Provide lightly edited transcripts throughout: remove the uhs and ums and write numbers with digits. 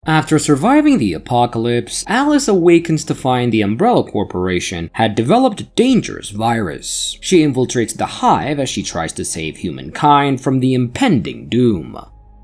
After surviving the apocalypse, Alice awakens to find the Umbrella Corporation had developed a dangerous virus. She infiltrates the Hive as she tries to save humankind from the impending doom.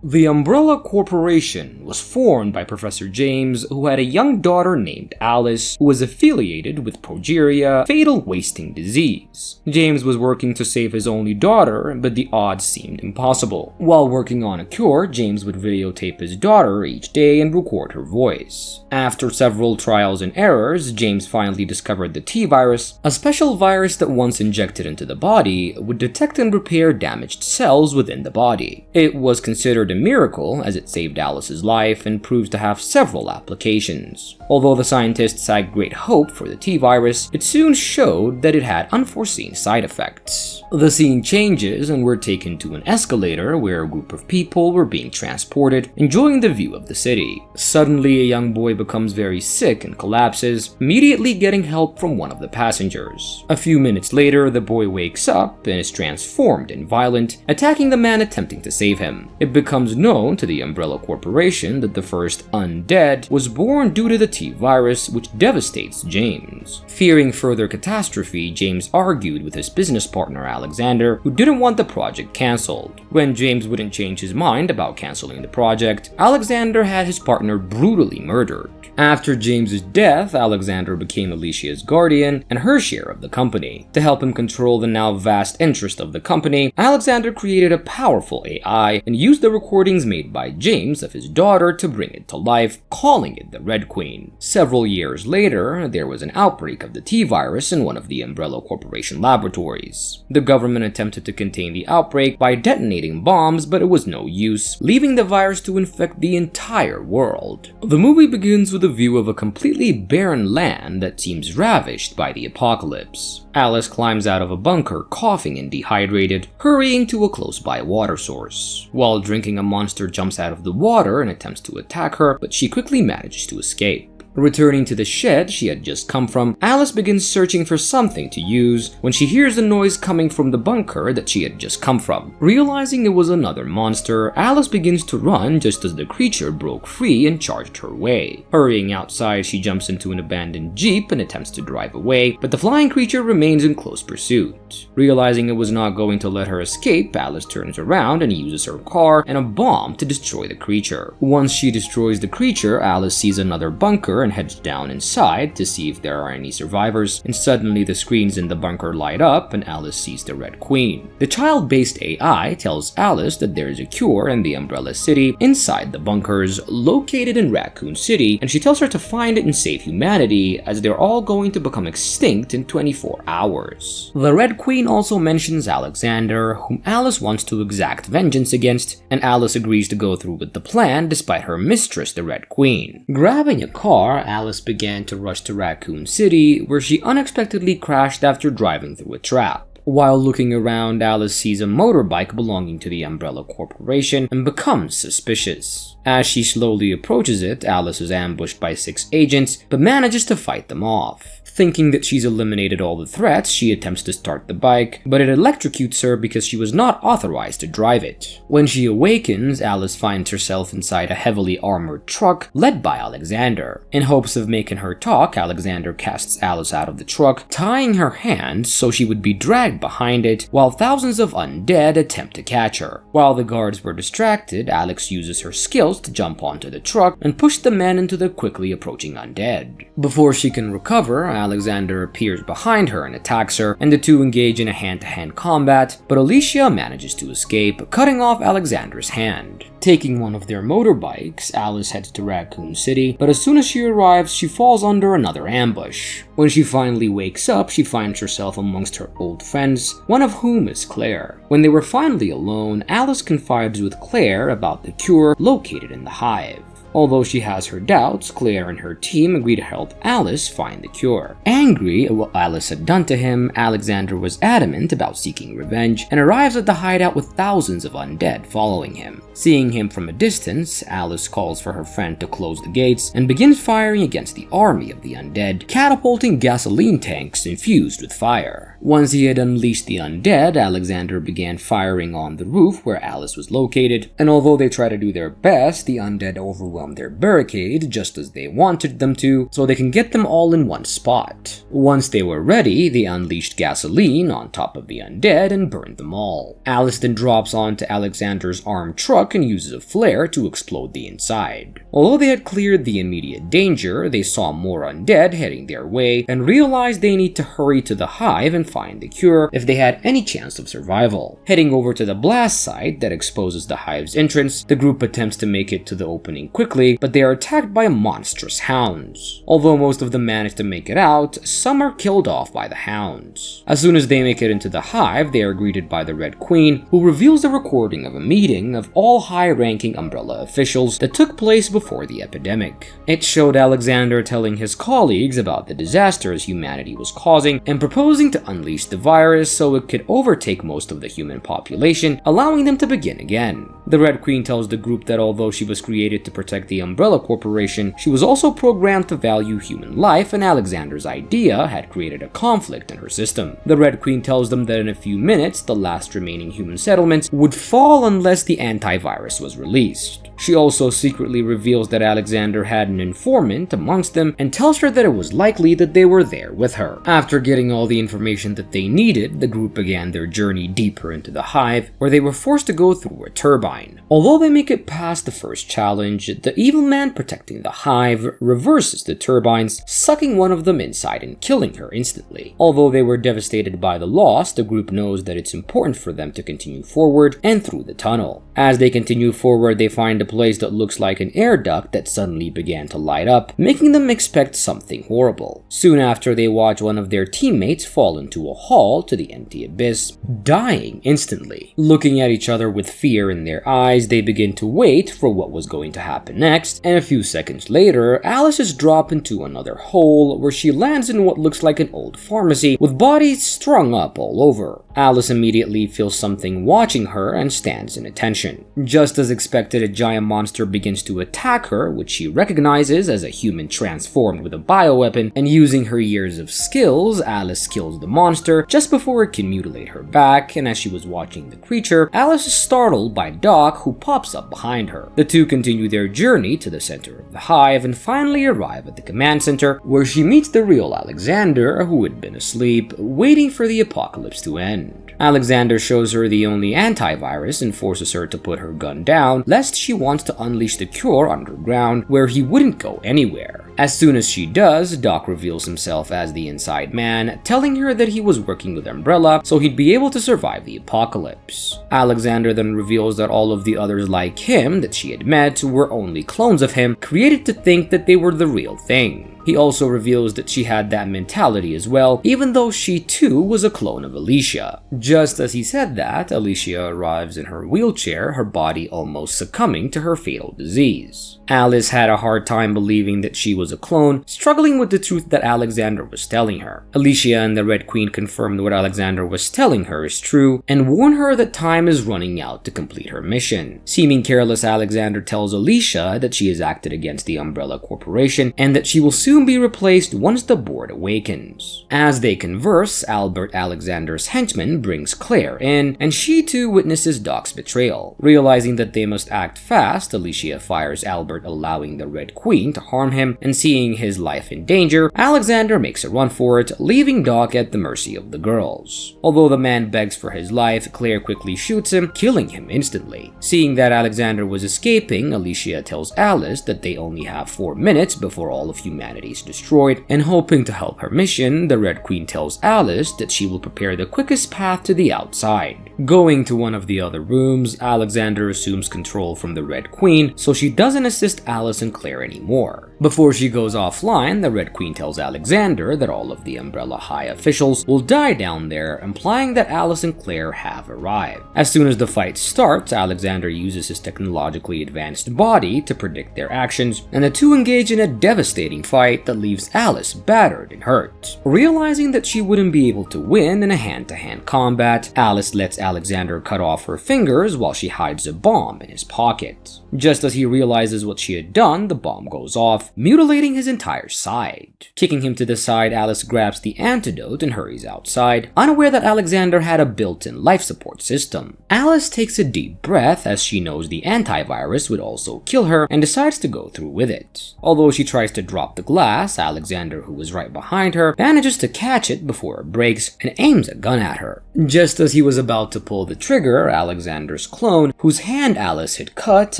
The Umbrella Corporation was formed by Professor James, who had a young daughter named Alice, who was affiliated with progeria, a fatal wasting disease. James was working to save his only daughter, but the odds seemed impossible. While working on a cure, James would videotape his daughter each day and record her voice. After several trials and errors, James finally discovered the T-virus, a special virus that once injected into the body would detect and repair damaged cells within the body. It was considered a miracle as it saved Alice's life and proves to have several applications. Although the scientists had great hope for the T-virus, it soon showed that it had unforeseen side effects. The scene changes and we're taken to an escalator where a group of people were being transported, enjoying the view of the city. Suddenly, a young boy becomes very sick and collapses, immediately getting help from one of the passengers. A few minutes later, the boy wakes up and is transformed and violent, attacking the man attempting to save him. It becomes known to the Umbrella Corporation that the first undead was born due to the T-virus, which devastates James. Fearing further catastrophe, James argued with his business partner Alexander, who didn't want the project cancelled. When James wouldn't change his mind about cancelling the project, Alexander had his partner brutally murdered. After James's death, Alexander became Alicia's guardian and her share of the company. To help him control the now vast interest of the company, Alexander created a powerful AI and used the recordings made by James of his daughter to bring it to life, calling it the Red Queen. Several years later, there was an outbreak of the T-virus in one of the Umbrella Corporation laboratories. The government attempted to contain the outbreak by detonating bombs, but it was no use, leaving the virus to infect the entire world. The movie begins with a view of a completely barren land that seems ravished by the apocalypse. Alice climbs out of a bunker, coughing and dehydrated, hurrying to a close-by water source. While drinking, a monster jumps out of the water and attempts to attack her, but she quickly manages to escape. Returning to the shed she had just come from, Alice begins searching for something to use when she hears a noise coming from the bunker that she had just come from. Realizing it was another monster, Alice begins to run just as the creature broke free and charged her way. Hurrying outside, she jumps into an abandoned jeep and attempts to drive away, but the flying creature remains in close pursuit. Realizing it was not going to let her escape, Alice turns around and uses her car and a bomb to destroy the creature. Once she destroys the creature, Alice sees another bunker and heads down inside to see if there are any survivors, and suddenly the screens in the bunker light up and Alice sees the Red Queen. The child-based AI tells Alice that there is a cure in the Umbrella City inside the bunkers located in Raccoon City, and she tells her to find it and save humanity as they're all going to become extinct in 24 hours. The Red Queen also mentions Alexander, whom Alice wants to exact vengeance against, and Alice agrees to go through with the plan despite her mistress, the Red Queen. Grabbing a car, Alice began to rush to Raccoon City, where she unexpectedly crashed after driving through a trap. While looking around, Alice sees a motorbike belonging to the Umbrella Corporation and becomes suspicious. As she slowly approaches it, Alice is ambushed by 6 agents, but manages to fight them off. Thinking that she's eliminated all the threats, she attempts to start the bike, but it electrocutes her because she was not authorized to drive it. When she awakens, Alice finds herself inside a heavily armored truck led by Alexander. In hopes of making her talk, Alexander casts Alice out of the truck, tying her hands so she would be dragged behind it, while thousands of undead attempt to catch her. While the guards were distracted, Alex uses her skills to jump onto the truck and push the men into the quickly approaching undead. Before she can recover, Alexander appears behind her and attacks her, and the two engage in a hand-to-hand combat, but Alicia manages to escape, cutting off Alexander's hand. Taking one of their motorbikes, Alice heads to Raccoon City, but as soon as she arrives, she falls under another ambush. When she finally wakes up, she finds herself amongst her old friends, one of whom is Claire. When they were finally alone, Alice confides with Claire about the cure located in the Hive. Although she has her doubts, Claire and her team agree to help Alice find the cure. Angry at what Alice had done to him, Alexander was adamant about seeking revenge and arrives at the hideout with thousands of undead following him. Seeing him from a distance, Alice calls for her friend to close the gates and begins firing against the army of the undead, catapulting gasoline tanks infused with fire. Once he had unleashed the undead, Alexander began firing on the roof where Alice was located, and although they try to do their best, the undead overwhelm on their barricade just as they wanted them to, so they can get them all in one spot. Once they were ready, they unleashed gasoline on top of the undead and burned them all. Alice then drops onto Alexander's armed truck and uses a flare to explode the inside. Although they had cleared the immediate danger, they saw more undead heading their way and realized they need to hurry to the Hive and find the cure if they had any chance of survival. Heading over to the blast site that exposes the Hive's entrance, the group attempts to make it to the opening quickly, but they are attacked by monstrous hounds. Although most of them manage to make it out, some are killed off by the hounds. As soon as they make it into the Hive, they are greeted by the Red Queen, who reveals a recording of a meeting of all high-ranking Umbrella officials that took place before the epidemic. It showed Alexander telling his colleagues about the disasters humanity was causing and proposing to unleash the virus so it could overtake most of the human population, allowing them to begin again. The Red Queen tells the group that although she was created to protect the Umbrella Corporation, she was also programmed to value human life, and Alexander's idea had created a conflict in her system. The Red Queen tells them that in a few minutes, the last remaining human settlements would fall unless the antivirus was released. She also secretly reveals that Alexander had an informant amongst them and tells her that it was likely that they were there with her. After getting all the information that they needed, the group began their journey deeper into the Hive, where they were forced to go through a turbine. Although they make it past the first challenge, the evil man protecting the Hive reverses the turbines, sucking one of them inside and killing her instantly. Although they were devastated by the loss, the group knows that it's important for them to continue forward and through the tunnel. As they continue forward, they find a place that looks like an air duct that suddenly began to light up, making them expect something horrible. Soon after, they watch one of their teammates fall into a hall to the empty abyss, dying instantly. Looking at each other with fear in their eyes, they begin to wait for what was going to happen next, and a few seconds later, Alice is dropped into another hole where she lands in what looks like an old pharmacy with bodies strung up all over. Alice immediately feels something watching her and stands in attention. Just as expected, a giant monster begins to attack her, which she recognizes as a human transformed with a bioweapon, and using her years of skills, Alice kills the monster just before it can mutilate her back, and as she was watching the creature, Alice is startled by Doc, who pops up behind her. The two continue their journey to the center of the Hive and finally arrive at the command center, where she meets the real Alexander, who had been asleep, waiting for the apocalypse to end. Alexander shows her the only antivirus and forces her to put her gun down, lest she wants to unleash the cure underground, where he wouldn't go anywhere. As soon as she does, Doc reveals himself as the Inside Man, telling her that he was working with Umbrella so he'd be able to survive the apocalypse. Alexander then reveals that all of the others like him that she had met were only clones of him, created to think that they were the real thing. He also reveals that she had that mentality as well, even though she too was a clone of Alicia. Just as he said that, Alicia arrives in her wheelchair, her body almost succumbing to her fatal disease. Alice had a hard time believing that she was a clone, struggling with the truth that Alexander was telling her. Alicia and the Red Queen confirmed what Alexander was telling her is true, and warn her that time is running out to complete her mission. Seeming careless, Alexander tells Alicia that she has acted against the Umbrella Corporation, and that she will soon be replaced once the board awakens. As they converse, Albert, Alexander's henchman, brings Claire in, and she too witnesses Doc's betrayal. Realizing that they must act fast, Alicia fires Albert, allowing the Red Queen to harm him, and seeing his life in danger, Alexander makes a run for it, leaving Doc at the mercy of the girls. Although the man begs for his life, Claire quickly shoots him, killing him instantly. Seeing that Alexander was escaping, Alicia tells Alice that they only have 4 minutes before all of humanity is destroyed, and hoping to help her mission, the Red Queen tells Alice that she will prepare the quickest path to the outside. Going to one of the other rooms, Alexander assumes control from the Red Queen, so she doesn't assist Alice and Claire anymore. Before she goes offline, the Red Queen tells Alexander that all of the Umbrella High officials will die down there, implying that Alice and Claire have arrived. As soon as the fight starts, Alexander uses his technologically advanced body to predict their actions, and the two engage in a devastating fight, fight that leaves Alice battered and hurt. Realizing that she wouldn't be able to win in a hand-to-hand combat, Alice lets Alexander cut off her fingers while she hides a bomb in his pocket. Just as he realizes what she had done, the bomb goes off, mutilating his entire side. Kicking him to the side, Alice grabs the antidote and hurries outside, unaware that Alexander had a built-in life support system. Alice takes a deep breath as she knows the antivirus would also kill her and decides to go through with it. Although she tries to drop the glass, Alexander, who was right behind her, manages to catch it before it breaks and aims a gun at her. Just as he was about to pull the trigger, Alexander's clone, whose hand Alice had cut,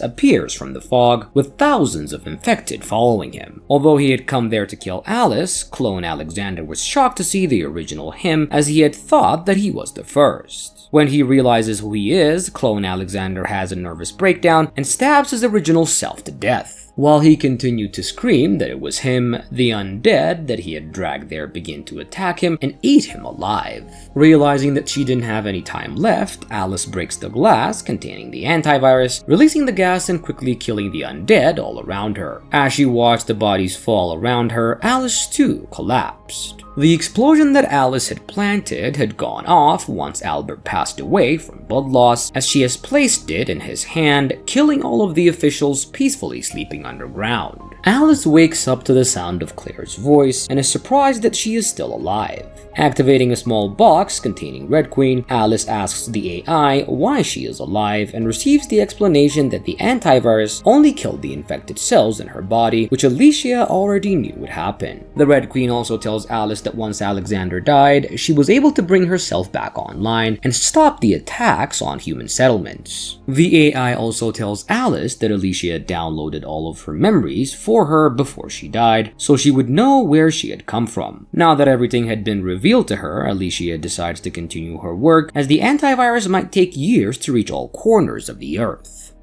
appears from the fog, with thousands of infected following him. Although he had come there to kill Alice, clone Alexander was shocked to see the original him, as he had thought that he was the first. When he realizes who he is, clone Alexander has a nervous breakdown and stabs his original self to death. While he continued to scream that it was him, the undead that he had dragged there begin to attack him and eat him alive. Realizing that she didn't have any time left, Alice breaks the glass containing the antivirus, releasing the gas and quickly killing the undead all around her. As she watched the bodies fall around her, Alice too collapsed. The explosion that Alice had planted had gone off once Albert passed away from blood loss, as she has placed it in his hand, killing all of the officials peacefully sleeping underground. Alice wakes up to the sound of Claire's voice and is surprised that she is still alive. Activating a small box containing Red Queen, Alice asks the AI why she is alive and receives the explanation that the antivirus only killed the infected cells in her body, which Alicia already knew would happen. The Red Queen also tells Alice that once Alexander died, she was able to bring herself back online and stop the attacks on human settlements. The AI also tells Alice that Alicia downloaded all of her memories for her before she died, so she would know where she had come from. Now that everything had been revealed to her, Alicia decides to continue her work, as the antivirus might take years to reach all corners of the Earth.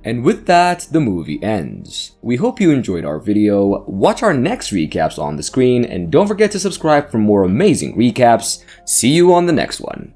And with that, the movie ends. We hope you enjoyed our video. Watch our next recaps on the screen, and don't forget to subscribe for more amazing recaps. See you on the next one.